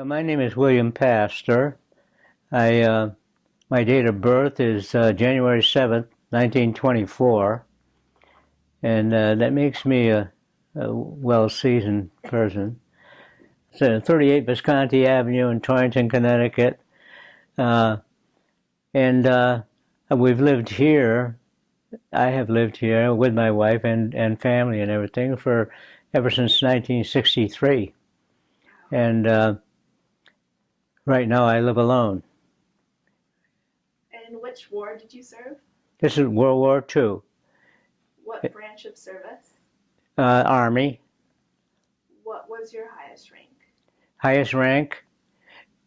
My name is William Pastor. My date of birth is January 7th, 1924, and that makes me a well-seasoned person. It's 38 Visconti Avenue in Torrington, Connecticut, and we've lived here. I have lived here with my wife and family and everything ever since 1963, and right now I live alone. And which war did you serve? This is World War II. What branch of service? Army. What was your highest rank? Highest rank?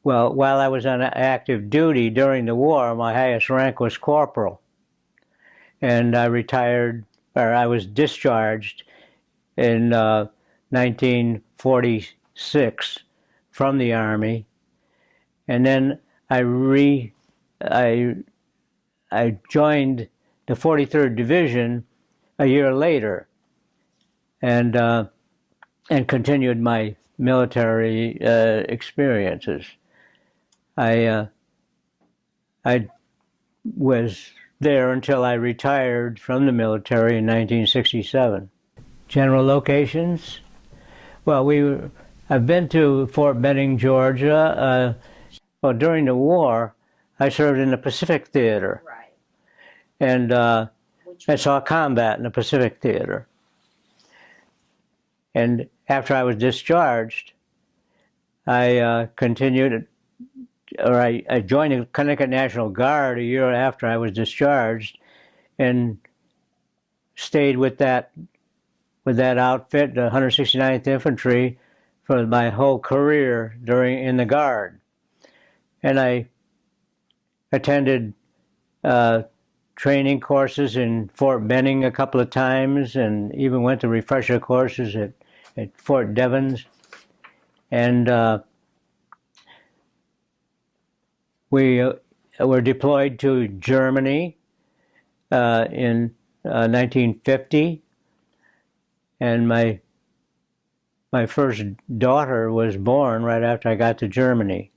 Well, while I was on active duty during the war, my highest rank was corporal. And I was discharged in 1946 from the Army. And then I joined the 43rd Division a year later, and continued my military experiences. I was there until I retired from the military in 1967. General locations? Well, I've been to Fort Benning, Georgia. Well, during the war, I served in the Pacific Theater. Right. And I saw combat in the Pacific Theater. And after I was discharged, I continued, or I joined the Connecticut National Guard a year after I was discharged, and stayed with that outfit, the 169th Infantry, for my whole career in the Guard. And I attended training courses in Fort Benning a couple of times, and even went to refresher courses at Fort Devens. And we were deployed to Germany in 1950, and my first daughter was born right after I got to Germany.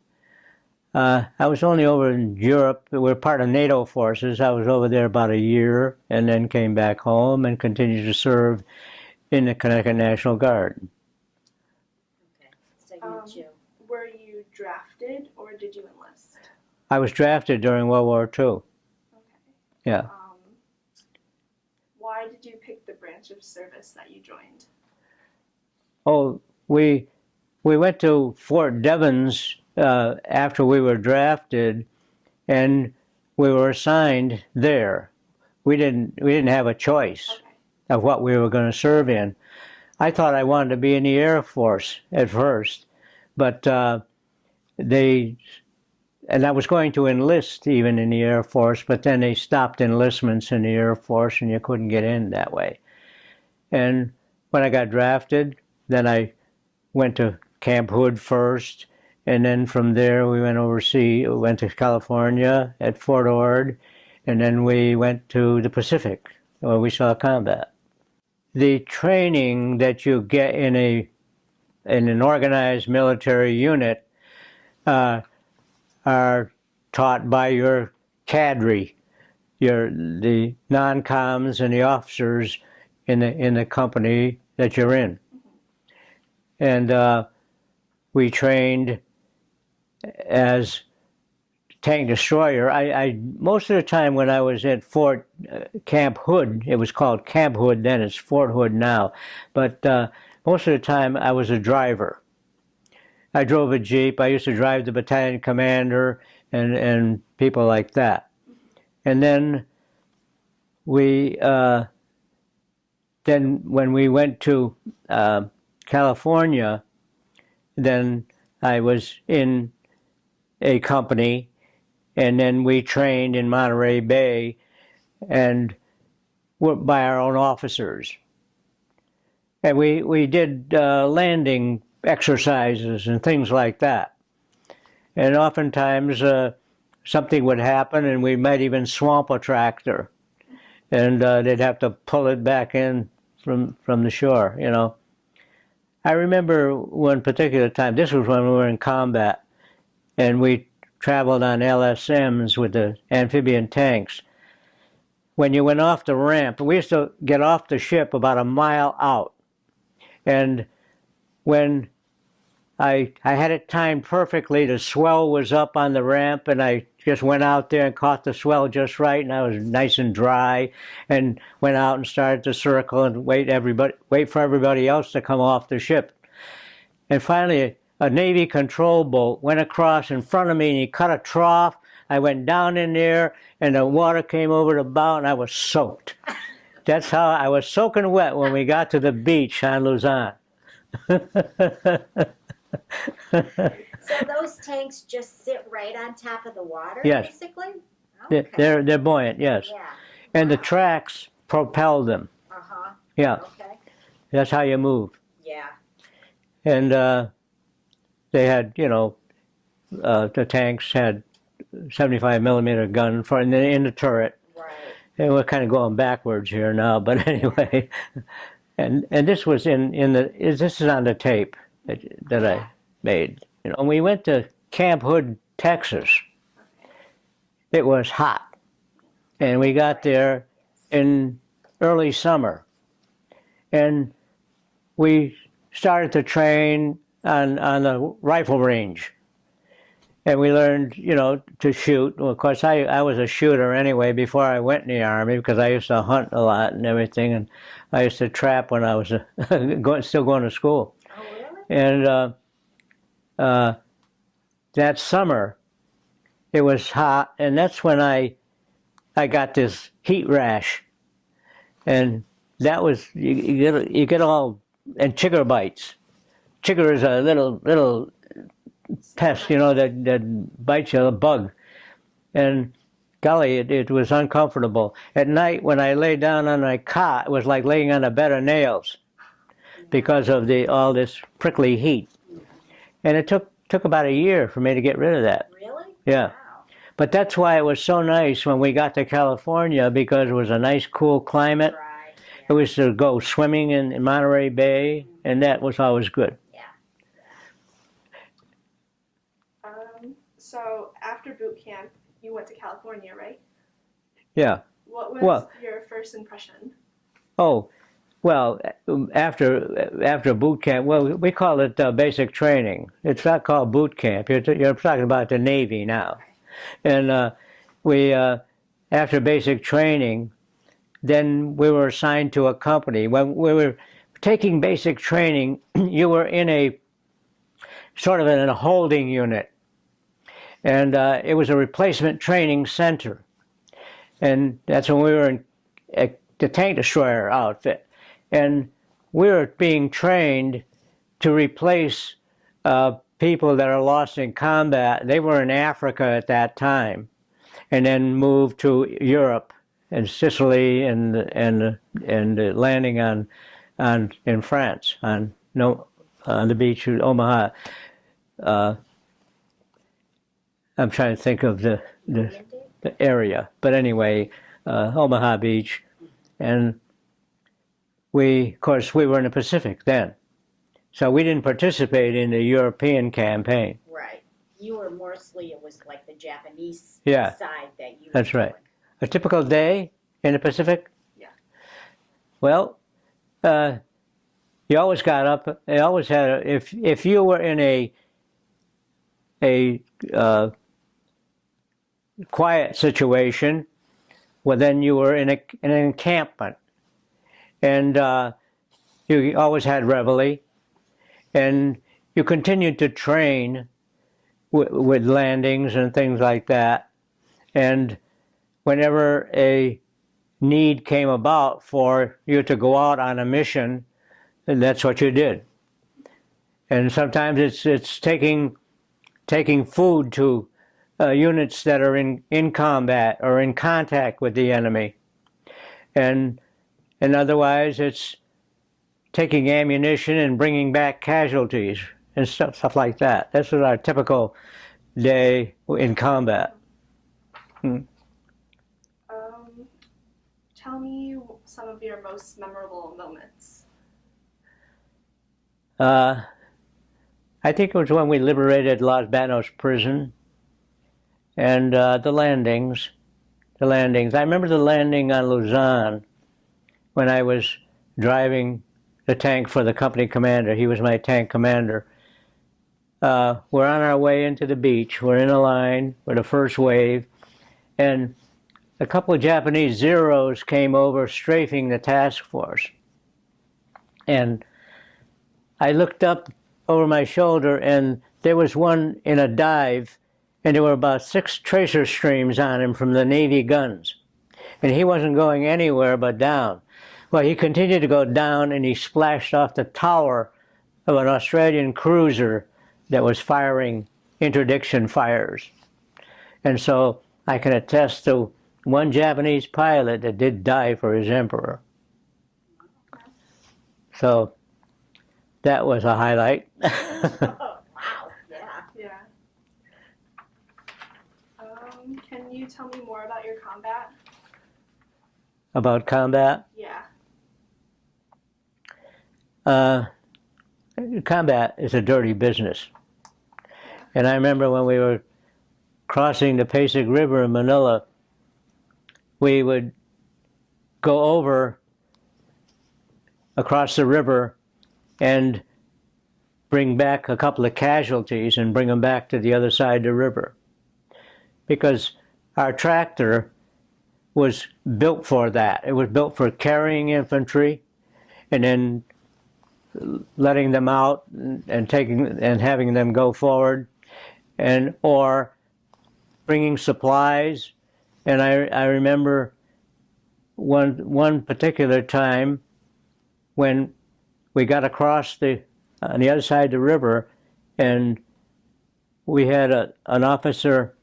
I was only over in Europe. We were part of NATO forces. I was over there about a year and then came back home and continued to serve in the Connecticut National Guard. Okay. Were you drafted or did you enlist? I was drafted during World War II. Okay. Yeah. Why did you pick the branch of service that you joined? Oh, we went to Fort Devens after we were drafted, and we were assigned there. We didn't have a choice of what we were going to serve in. I thought I wanted to be in the Air Force at first, but and I was going to enlist even in the Air Force, but then they stopped enlistments in the Air Force, and you couldn't get in that way. And when I got drafted, then I went to Camp Hood first, and then from there we went overseas. We went to California at Fort Ord, and then we went to the Pacific, where we saw combat. The training that you get in an organized military unit are taught by your cadre, the non-coms and the officers in the company that you're in. And we trained as tank destroyer. I most of the time when I was at Camp Hood, it was called Camp Hood then, it's Fort Hood now, but most of the time I was a driver. I drove a Jeep. I used to drive the battalion commander and people like that. And then when we went to California, then I was in a company, and then we trained in Monterey Bay and by our own officers. And we did landing exercises and things like that. And oftentimes something would happen and we might even swamp a tractor, and they'd have to pull it back in from the shore, you know. I remember one particular time, this was when we were in combat, and we traveled on LSMs with the amphibian tanks. When you went off the ramp, we used to get off the ship about a mile out. And when I had it timed perfectly, the swell was up on the ramp, and I just went out there and caught the swell just right, and I was nice and dry, and went out and started to circle and wait for everybody else to come off the ship. And finally, a Navy control boat went across in front of me, and he cut a trough. I went down in there, and the water came over the bow, and I was soaked. That's how I was soaking wet when we got to the beach on Luzon. So those tanks just sit right on top of the water, Yes. basically? Okay. They're buoyant, yes. Yeah. And the tracks propel them. Uh-huh. Yeah, Okay. that's how you move. Yeah. And they had, the tanks had 75 millimeter gun in the turret. Right. And we're kind of going backwards here now, but anyway. And this was this is on the tape that I made. And we went to Camp Hood, Texas. It was hot, and we got there in early summer, and we started to train on the rifle range, and we learned, to shoot. Well, of course, I was a shooter anyway before I went in the Army, because I used to hunt a lot and everything, and I used to trap when I was still going to school. Oh, really? And that summer, it was hot, and that's when I got this heat rash, and that was you get all, and chigger bites. Chigger is a little pest, that bites you, a bug, and golly, it was uncomfortable. At night when I lay down on my cot, it was like laying on a bed of nails because of all this prickly heat, and it took about a year for me to get rid of that. Really? Yeah. Wow. But that's why it was so nice when we got to California, because it was a nice, cool climate. Right. It was to go swimming in Monterey Bay, and that was always good. Yeah. So after boot camp, you went to California, right? Yeah. What was your first impression? Oh, well, after boot camp, well, we call it basic training. It's not called boot camp. You're talking about the Navy now. And we, after basic training, then we were assigned to a company. When we were taking basic training, you were in a sort of in a holding unit. And it was a replacement training center. And that's when we were in the tank destroyer outfit. And we were being trained to replace people that are lost in combat. They were in Africa at that time, and then moved to Europe and Sicily and landing in France on the beach of Omaha. I'm trying to think of the area, but anyway, Omaha Beach, and of course, we were in the Pacific then, so we didn't participate in the European campaign. Right. You were mostly, it was like the Japanese Yeah. side that you were That's right. doing. A typical day in the Pacific? Yeah. Well, you always got up. You always had if you were in a quiet situation, well, then you were in an encampment, and you always had reveille, and you continued to train with landings and things like that, and whenever a need came about for you to go out on a mission, and that's what you did. And sometimes it's taking food to units that are in combat or in contact with the enemy, and otherwise it's taking ammunition and bringing back casualties and stuff like that. This is our typical day in combat. Tell me some of your most memorable moments. I think it was when we liberated Los Banos prison and the landings. The landings. I remember the landing on Luzon when I was driving the tank for the company commander. He was my tank commander. We're on our way into the beach. We're in a line with the first wave, and a couple of Japanese Zeros came over strafing the task force. And I looked up over my shoulder, and there was one in a dive, and there were about 6 tracer streams on him from the Navy guns. And he wasn't going anywhere but down. Well, he continued to go down, and he splashed off the tower of an Australian cruiser that was firing interdiction fires. And so I can attest to one Japanese pilot that did die for his emperor. So that was a highlight. Oh, wow. Yeah. Yeah. Can you tell me more about your combat? About combat? Yeah. Combat is a dirty business. And I remember when we were crossing the Pasig River in Manila, we would go over across the river and bring back a couple of casualties and bring them back to the other side of the river. Because our tractor was built for that. It was built for carrying infantry and then letting them out and taking and having them go forward, and or bringing supplies. And I remember one particular time when we got across on the other side of the river, and we had an officer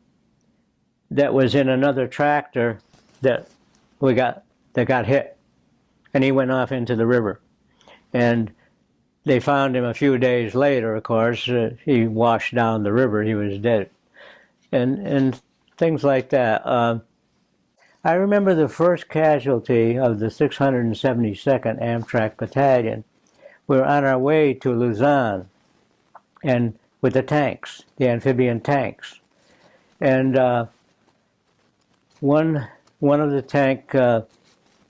that was in another tractor that got hit, and he went off into the river, and they found him a few days later. Of course, he washed down the river. He was dead, and things like that. I remember the first casualty of the 672nd Amtrak Battalion. We were on our way to Luzon, and with the tanks, the amphibian tanks, and one of the tank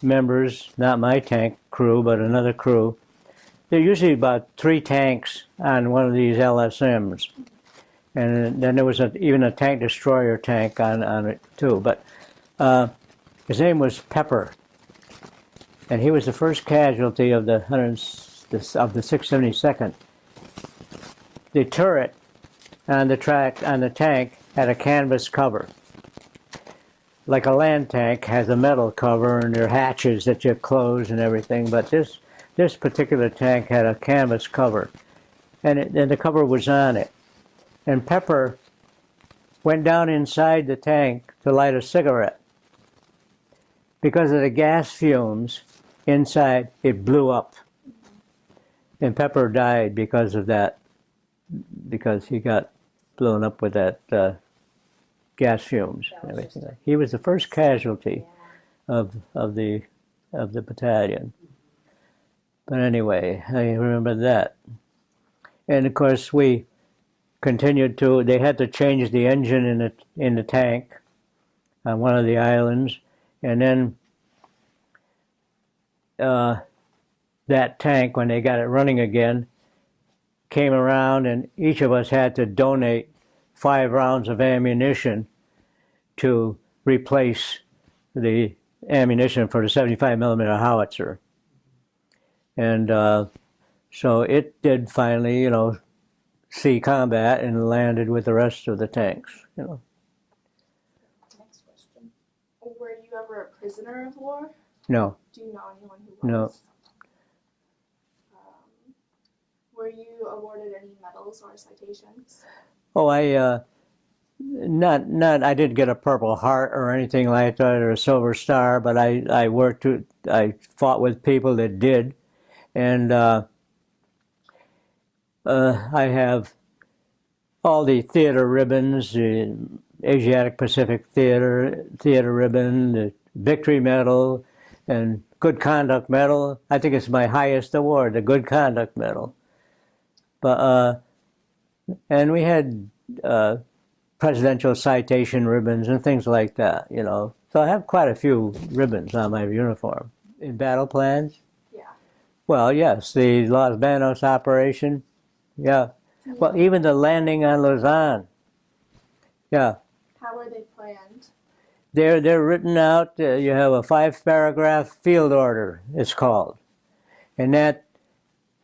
members, not my tank crew, but another crew. There are usually about 3 tanks on one of these LSMs, and then there was even a tank destroyer tank on it too. But his name was Pepper, and he was the first casualty of the 672nd. The turret on the tank had a canvas cover, like a land tank has a metal cover, and there are hatches that you close and everything. But this particular tank had a canvas cover, and the cover was on it. And Pepper went down inside the tank to light a cigarette. Because of the gas fumes inside, it blew up. And Pepper died because of that, because he got blown up with that gas fumes and everything. He was the first casualty of the battalion. But anyway, I remember that. And of course, we continued to. They had to change the engine in the tank on one of the islands, and then that tank, when they got it running again, came around, and each of us had to donate 5 rounds of ammunition to replace the ammunition for the 75 millimeter howitzer. And so it did finally, see combat and landed with the rest of the tanks. Next question. Were you ever a prisoner of war? No. Do you know anyone who No. was? Were you awarded any medals or citations? Oh, I didn't get a Purple Heart or anything like that, or a Silver Star, but I fought with people that did, and I have all the theater ribbons, the Asiatic Pacific Theater ribbon, the Victory Medal, and Good Conduct Medal. I think it's my highest award, the Good Conduct Medal. But and we had presidential citation ribbons and things like that, you know. So I have quite a few ribbons on my uniform. In battle plans? Yeah. Well, yes, the Los Banos operation. Yeah. Well, even the landing on Lausanne. Yeah. How were they planned? They're written out. You have a 5-paragraph field order, it's called. And that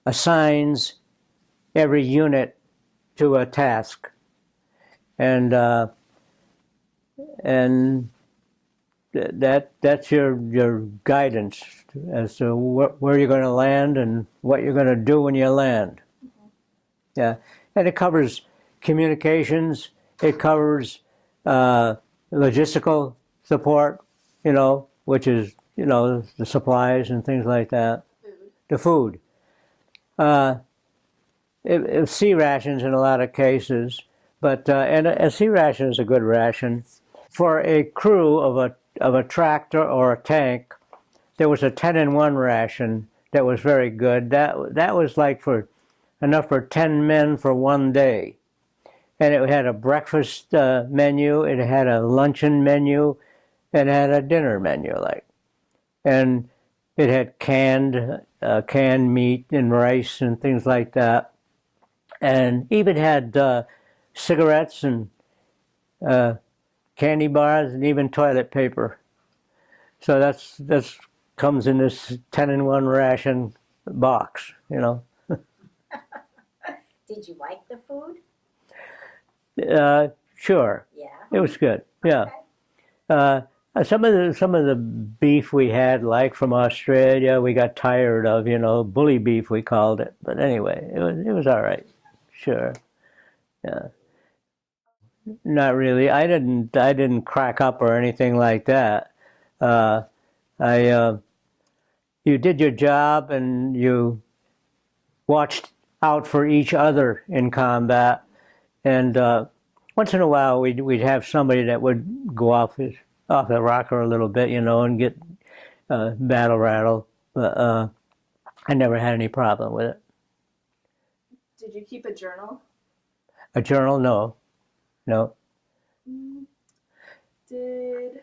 assigns every unit to a task. And that's your guidance as to where you're going to land and what you're going to do when you land. Yeah, and it covers communications. It covers logistical support, you know, which is, you know, the supplies and things like that. Food. The food. It sea rations in a lot of cases, but and a sea ration is a good ration. For a crew of a tractor or a tank, there was a 10-in-1 ration that was very good. That was like for enough for 10 men for one day. And it had a breakfast menu, it had a luncheon menu, and it had a dinner menu, like. And it had canned meat and rice and things like that. And even had cigarettes and candy bars and even toilet paper. So that's comes in this 10-in-1 ration box, you know. Did you like the food? Sure. Yeah. It was good. Yeah. Okay. Some of the beef we had, like from Australia, we got tired of. You know, bully beef we called it. But anyway, it was all right. Sure. Yeah. Not really. I didn't crack up or anything like that. You did your job and you watched out for each other in combat. And once in a while, we'd have somebody that would go off the rocker a little bit, you know, and get battle rattle. But I never had any problem with it. Did you keep a journal? A journal? No. Did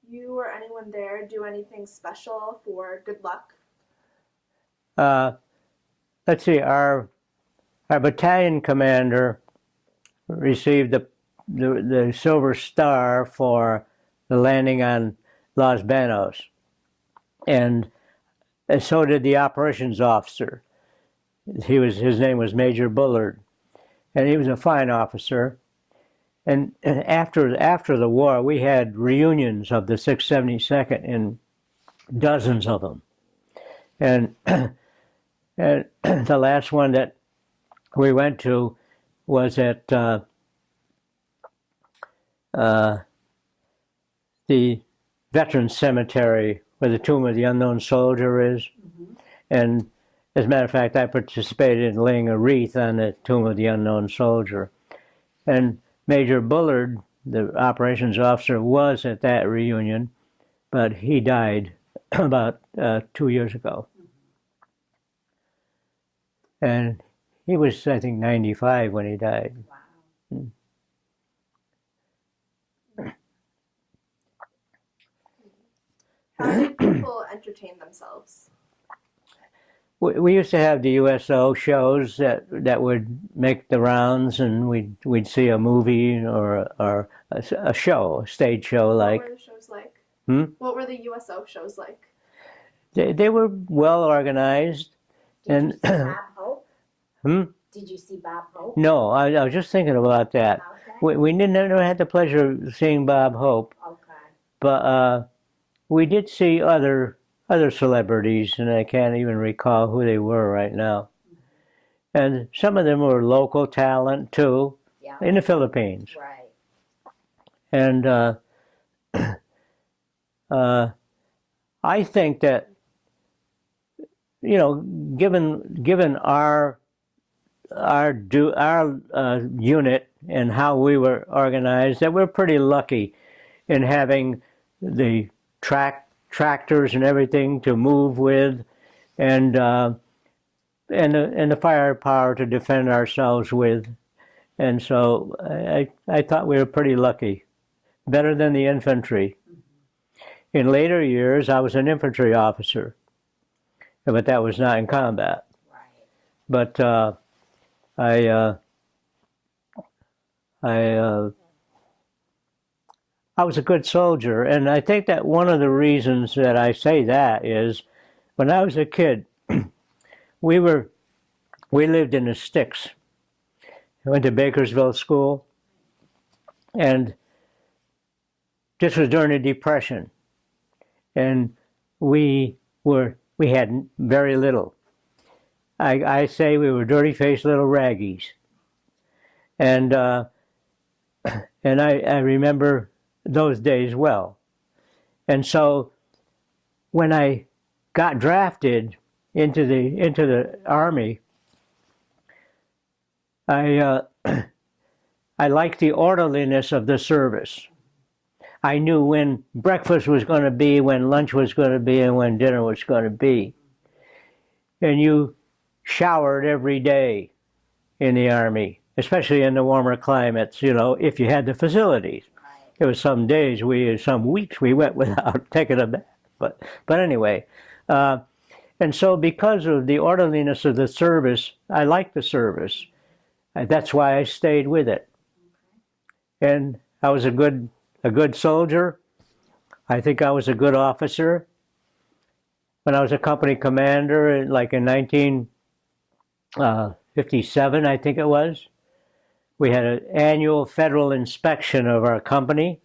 you or anyone there do anything special for good luck? Let's see. Our battalion commander received the Silver Star for the landing on Los Banos, and so did the operations officer. His name was Major Bullard, and he was a fine officer. And after the war, we had reunions of the 672nd, in dozens of them, and and the last one that we went to was at the Veterans Cemetery where the Tomb of the Unknown Soldier is. Mm-hmm. And as a matter of fact, I participated in laying a wreath on the Tomb of the Unknown Soldier. And Major Bullard, the operations officer, was at that reunion, but he died about 2 years ago. And he was, I think, 95 when he died. Wow. How did people entertain themselves? We used to have the USO shows that would make the rounds, and we'd see a movie or a show, a stage show like. What were the shows like? Hmm? What were the USO shows like? They were well organized. Did you see Bob Hope? Hmm? Did you see Bob Hope? No, I was just thinking about that. Okay. We never had the pleasure of seeing Bob Hope, Okay. but we did see other celebrities, and I can't even recall who they were right now. And some of them were local talent too, Yeah. in the Philippines. Right. And I think that, you know, given our unit and how we were organized, that we're pretty lucky in having the tractors and everything to move with, and and the firepower to defend ourselves with. And so I thought we were pretty lucky, better than the infantry. In later years, I was an infantry officer, but that was not in combat. Right. But I was a good soldier, and I think that one of the reasons that I say that is, when I was a kid, we lived in the sticks. I went to Bakersville School, and this was during the Depression, and we had very little. I say we were dirty-faced little raggies, and I remember those days well. And so when I got drafted into the Army, I liked the orderliness of the service. I knew when breakfast was going to be, when lunch was going to be, and when dinner was going to be. And you showered every day in the Army, especially in the warmer climates, if you had the facilities. There was some weeks we went without taking a bath. But anyway, and so because of the orderliness of the service, I liked the service. That's why I stayed with it. And I was a good soldier. I think I was a good officer. When I was a company commander, like in 1957, I think it was, we had an annual federal inspection of our company.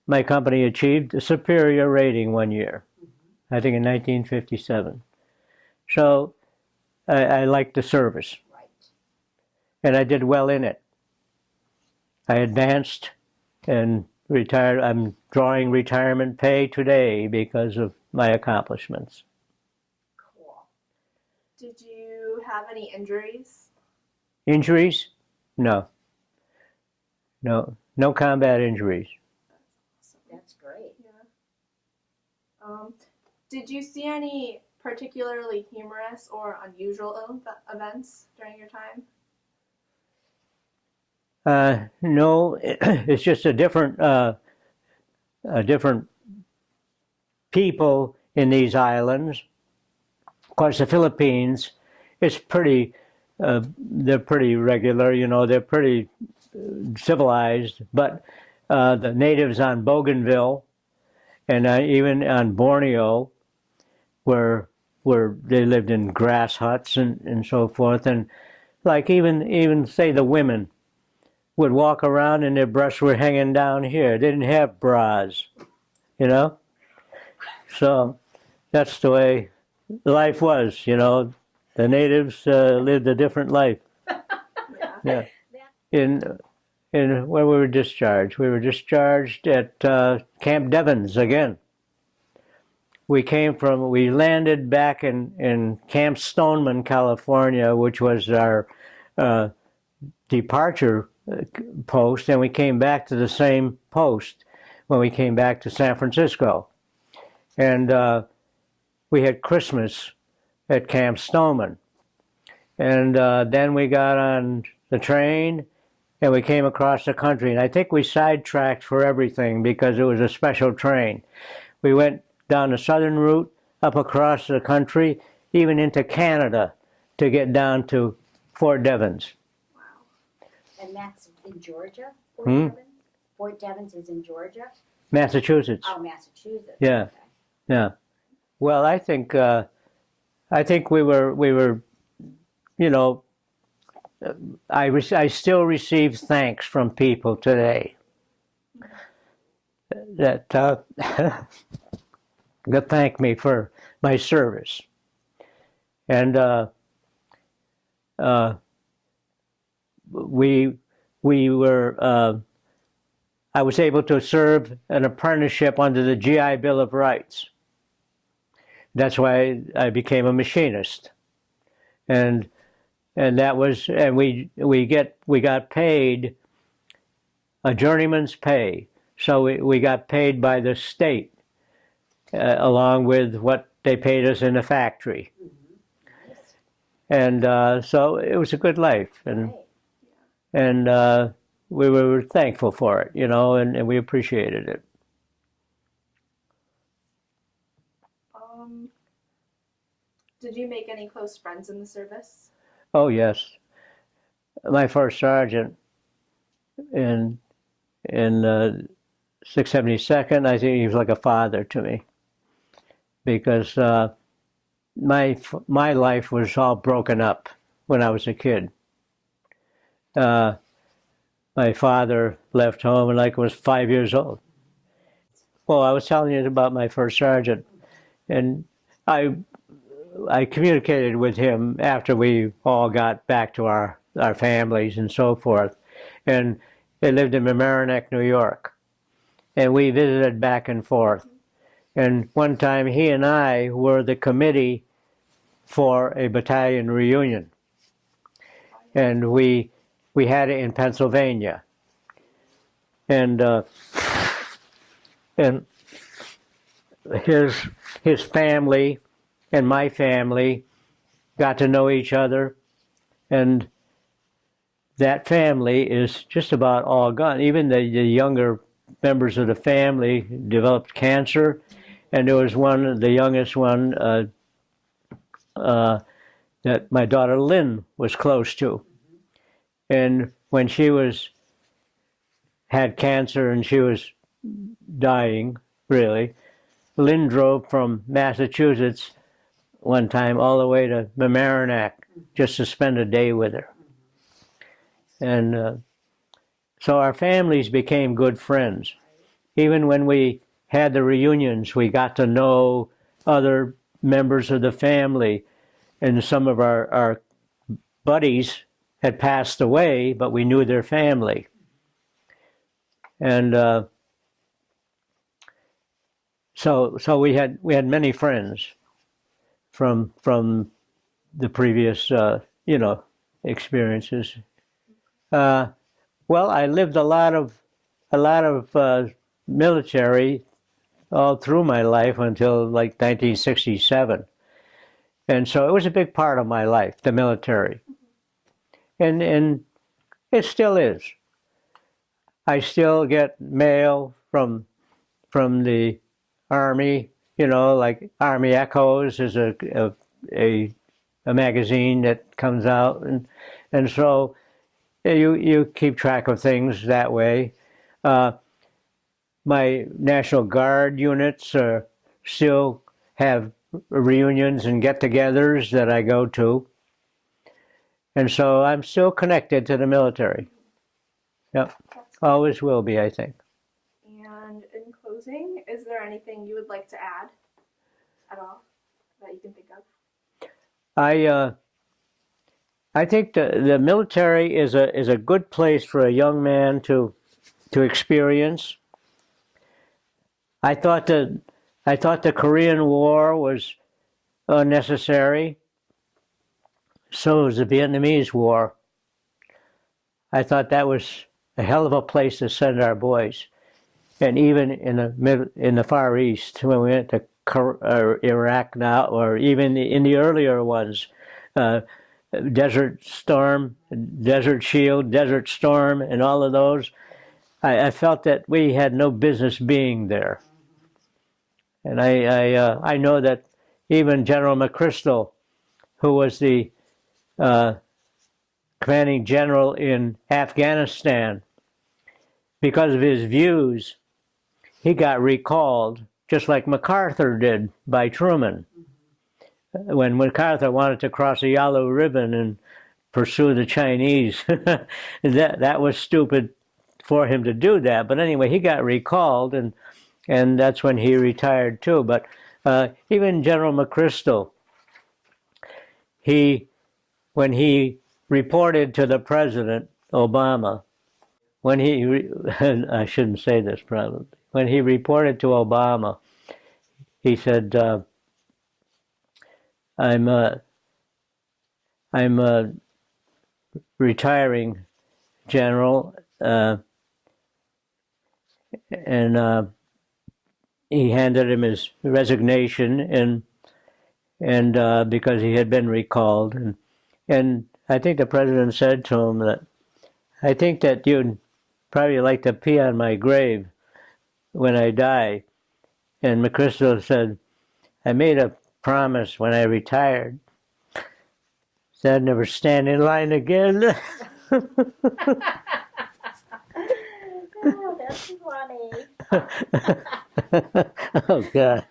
My company achieved a superior rating one year, I think in 1957. So I liked the service. Right. And I did well in it. I advanced and retired. I'm drawing retirement pay today because of my accomplishments. Cool. Did you have any injuries? Injuries? No. No combat injuries. That's great. Yeah. Did you see any particularly humorous or unusual events during your time? No, it's just a different people in these islands. Of course, the Philippines is pretty. They're pretty regular, they're pretty civilized. But the natives on Bougainville and even on Borneo, where they lived in grass huts and so forth, and like even say the women would walk around and their breasts were hanging down here. They didn't have bras, So that's the way life was, The natives lived a different life. Yeah. In where we were discharged. We were discharged at Camp Devens again. We landed back in Camp Stoneman, California, which was our departure post, and we came back to the same post when we came back to San Francisco. And we had Christmas at Camp Stoneman. And then we got on the train and we came across the country. And I think we sidetracked for everything because it was a special train. We went down the southern route, up across the country, even into Canada to get down to Fort Devens. And that's in Georgia? Fort Devens? Fort Devens is in Georgia? Massachusetts. Oh, Massachusetts. Yeah. Okay. Yeah. Well, I think we were, I still receive thanks from people today that that thank me for my service. And I was able to serve an apprenticeship under the GI Bill of Rights. That's why I became a machinist, and we got paid a journeyman's pay. So we got paid by the state along with what they paid us in the factory. And so it was a good life, Right. and we were thankful for it, and we appreciated it. Did you make any close friends in the service? Oh yes, my first sergeant in 672nd, I think he was like a father to me, because my life was all broken up when I was a kid. My father left home when I was 5 years old. Well, I was telling you about my first sergeant, and I communicated with him after we all got back to our families and so forth. And they lived in Mamaroneck, New York. And we visited back and forth. And one time he and I were the committee for a battalion reunion. And we had it in Pennsylvania. And his family and my family got to know each other, and that family is just about all gone. Even the younger members of the family developed cancer, and there was the youngest one, that my daughter Lynn was close to. And when she had cancer and she was dying, really, Lynn drove from Massachusetts one time all the way to Mamaroneck just to spend a day with her. And so our families became good friends. Even when we had the reunions, we got to know other members of the family, and some of our buddies had passed away, but we knew their family. And so we had many friends from the previous experiences. Well, I lived a lot of military all through my life until like 1967, and so it was a big part of my life, the military, and it still is. I still get mail from the Army, like Army Echoes is a magazine that comes out, and so you keep track of things that way. My National Guard units still have reunions and get-togethers that I go to, and so I'm still connected to the military. Yep, always will be, I think. And in closing, is there anything you would like to add at all that you can think of? I think the military is a good place for a young man to experience. I thought the Korean War was unnecessary. So was the Vietnamese War. I thought that was a hell of a place to send our boys. And even in the Far East, when we went to Iraq now, or even in the earlier ones, Desert Storm, Desert Shield, Desert Storm, and all of those, I felt that we had no business being there. And I know that even General McChrystal, who was the commanding general in Afghanistan, because of his views, he got recalled, just like MacArthur did by Truman. When MacArthur wanted to cross the Yellow Ribbon and pursue the Chinese, that was stupid for him to do that. But anyway, he got recalled, and that's when he retired too. But even General McChrystal, when he reported to the President Obama, I shouldn't say this probably, when he reported to Obama, he said, I'm retiring, General, and he handed him his resignation, and because he had been recalled, And I think the president said to him that, I think that you'd probably like to pee on my grave when I die. And McChrystal said, I made a promise when I retired that I'd never stand in line again. Oh, that's funny. Oh, God.